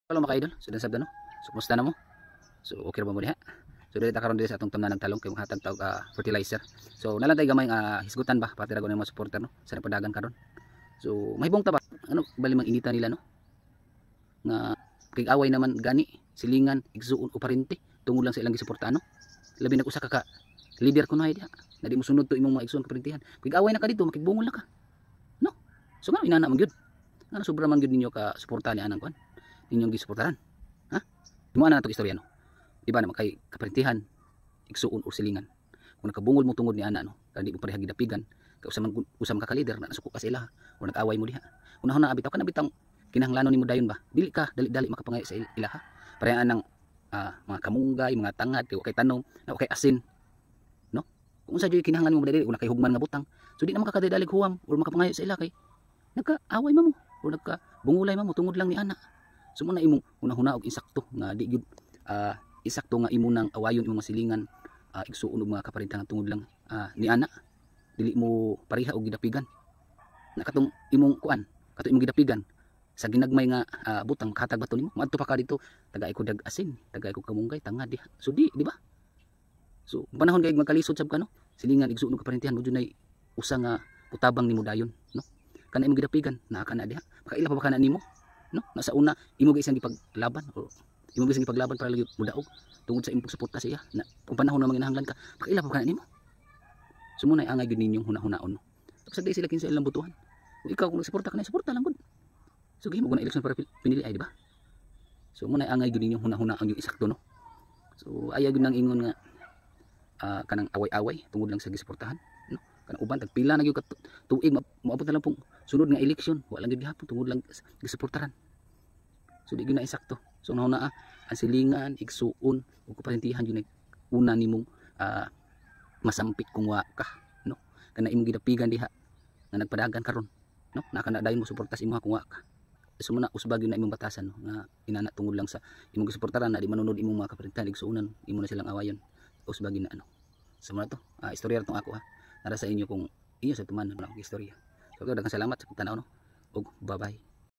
Halo mga idol, sudah sabda no. So kumusta na mo? So okay ra ba mo diha? So dili ta karon diri sa atong tamnan nagtalong kay hatag tawag fertilizer. So nalang tay gamay hisgutan ba para ra mga suporter no sa napadagan karon. So mahibong ta ba ano bali mang inita nila no? Nga kay away naman gani silingan igsuon o parente tungod lang sa ilang gisuporta no. Labi na usa ka leader ko na diha. Na di mo sunod to imong mga igsuon ka parentihan. Kay away na ka dito makigbungol na ka. No? So nga inana man gyud. Nga sobra man gyud ninyo ka suporta ni anang kwan. Ninyong gisuportaran. Ha? Imo ana natong istorya no. Di ba naman kay kaparentihan igsuon o silingan. Kung nakabungol mo tungod ni ana no, kadi mo pareha gidapigan, kay usam ka leader na nasuko ka sa ila o nag-away mo diha. Una-una abitaw ka nabitang kinahanglanon nimo dayon ba? Dili ka dali-dali makapangay sa ila ha. Parehaan ng mga kamunggay, mga tangad, kay tanom, na kay asin, no? Kung unsa jud kinahanglan mo dali una kay hugman nga butang. So di na makakadalig huwam o makapangayo sa ila kay nagka-away mo o nagka-bungulay mo tungod lang ni ana. So muna imong hunahuna og insakto nga di gyud isakto nga imo nang awayon imong masilingan igsuon og mga kaparintahan tungod lang ni ana dili mo pareha og gidapigan nakatong imong kuan kato imong gidapigan sa ginagmay nga butang makatag bato nimo madto pa ka dito tagay ko dag asin tagay ko kamunggay tangad diha so di ba so panahon kay magkalisod sab ka no silingan igsuon og kaparintahan mo dunay usa nga utabang nimo dayon no kana imong gidapigan naa kana diha makaila pa ba kana nimo no nasa una imo gyud isang gipaglaban o imo gyud isang gipaglaban para lagi mudaog tungod sa imong suporta sa iya na kung panahon na manginahanglan ka makaila pa kana nimo sumo na angay gyud ninyong hunahuna-on no tapos di sila kinsa ilang butuhan kung ikaw kung nagsuporta ka na suporta lang gud so gihimo ko na eleksyon para pinili ay di ba so mo na angay gyud ninyong hunahuna ang yung isakto no so aya gyud nang ingon nga kanang away-away tungod lang sa gisuportahan no kanang uban tagpila na gyud ka tuig maabot na lang pong sunod nga eleksyon wala gyud gihapon tungod lang gisuportaran so di gyud na eksakto so nauna ang silingan igsuon ug kaparentihan gyud una nimong masampit kung wa ka no kana imong gidapigan diha nga nagpadagan karon no nakana dayon mo suportas imo kung wa ka so muna usbag gyud na imong batasan no nga inana tungod lang sa imong gisuportaran na di manunod imong mga kaparentihan igsuonan imo na silang awayon usbag gyud na ano so muna to istorya ra tong ako ha para sa inyo kung inyo sa tuman na istorya so daghang salamat sa pagtanaw no ug bye bye.